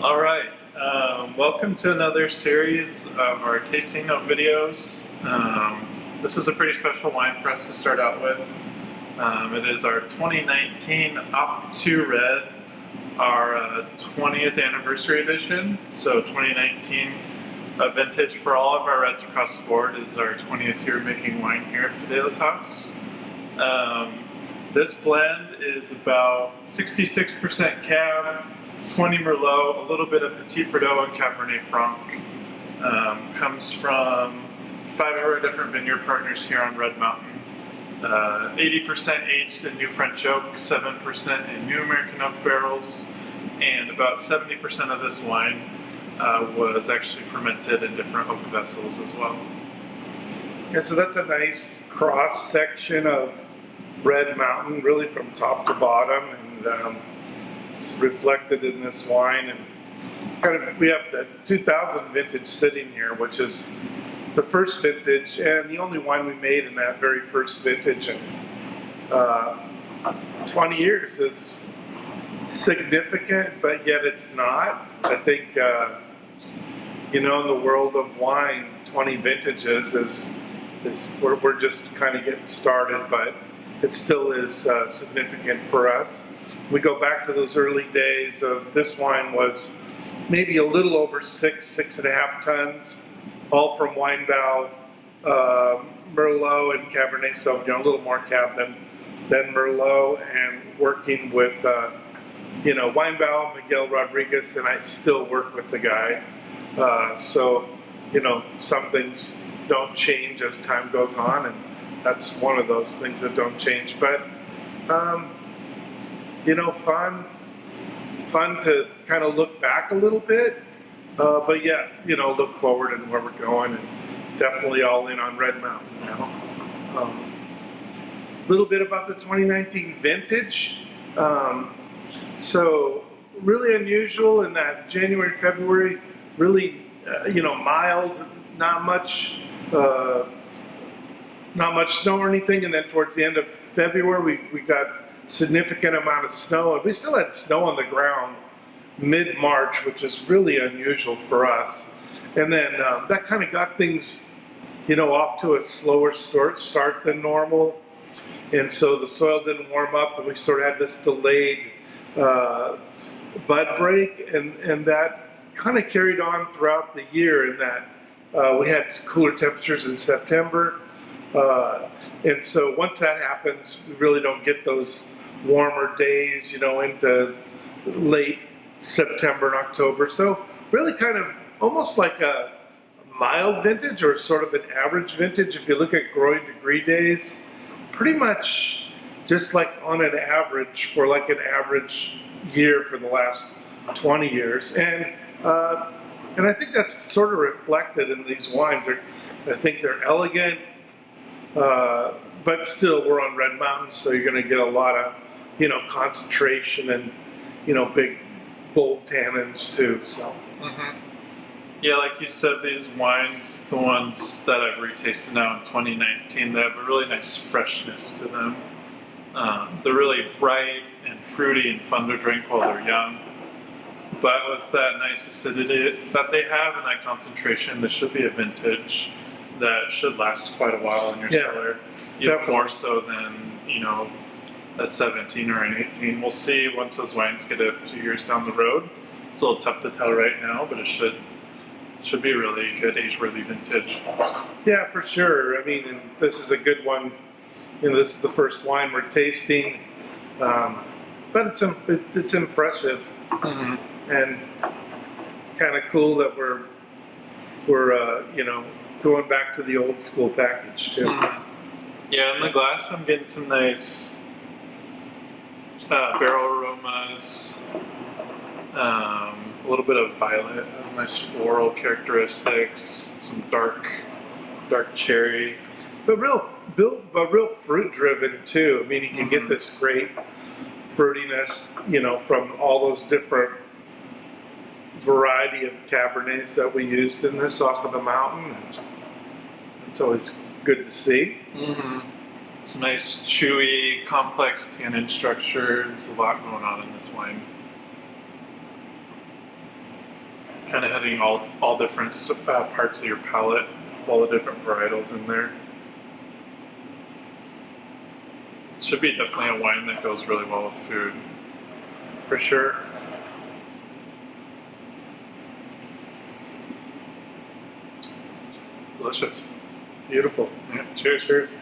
All right, welcome to another series of our tasting note videos. This is a pretty special wine for us to start out with. It is our 2019 Optu Red, our 20th anniversary edition. So 2019 vintage for all of our reds across the board is our 20th year making wine here at Varietals. This blend is about 66% Cab, 20 Merlot, a little bit of Petit, Verdot, and Cabernet Franc. Comes from 5 of our different vineyard partners here on Red Mountain. 80% aged in new French oak, 7% in new American oak barrels, and about 70% of this wine was actually fermented in different oak vessels as well. Yeah, so that's a nice cross section of Red Mountain, really from top to bottom, and it's reflected in this wine. And kind of, we have the 2000 vintage sitting here, which is the first vintage and the only wine we made in that very first vintage. And 20 years is significant, but yet it's not. I think, in the world of wine, 20 vintages is we're just kind of getting started, but it still is significant for us. We go back to those early days of this wine was maybe a little over 6.5 tons, all from wine bow, Merlot and Cabernet Sauvignon, a little more Cab than Merlot, and working with wine bow, Miguel Rodriguez, and I still work with the guy. So some things don't change as time goes on, and that's one of those things that don't change. But fun to kind of look back a little bit, but yeah, look forward and where we're going, and definitely all in on Red Mountain now. A little bit about the 2019 vintage. So really unusual in that January, February, really mild, not much snow or anything, and then towards the end of February we got significant amount of snow, and we still had snow on the ground mid-March, which is really unusual for us. And then that kind of got things off to a slower start than normal, and so the soil didn't warm up, and we sort of had this delayed bud break, and that kind of carried on throughout the year, in that we had cooler temperatures in September, and so once that happens, we really don't get those warmer days, into late September and October. So really kind of almost like a mild vintage, or sort of an average vintage. If you look at growing degree days, pretty much just like on an average for like an average year for the last 20 years. And I think that's sort of reflected in these wines. I think they're elegant, but still we're on Red Mountain, so you're going to get a lot of, concentration and, big, bold tannins too. So. Mm-hmm. Yeah, like you said, these wines, the ones that I've retasted now in 2019, they have a really nice freshness to them. They're really bright and fruity and fun to drink while they're young. But with that nice acidity that they have and that concentration, this should be a vintage that should last quite a while in your cellar. Even more so than, a 17 or an 18. We'll see once those wines get a few years down the road. It's a little tough to tell right now, but it should be a really good age-worthy vintage. Yeah, for sure. I mean, and this is a good one. This is the first wine we're tasting, but it's impressive. Mm-hmm. And kind of cool that we're going back to the old school package too. Mm-hmm. Yeah, in the glass I'm getting some nice barrel aromas, a little bit of violet, has nice floral characteristics, some dark cherry, but real fruit driven too. I mean, you can get this great fruitiness, from all those different variety of Cabernets that we used in this off of the mountain. It's always good to see. Mm-hmm. It's nice, chewy, complex tannin structure. There's a lot going on in this wine. kind of hitting all different parts of your palate, all the different varietals in there. It should be definitely a wine that goes really well with food, for sure. Delicious. Beautiful. Yeah, cheers. Cheers.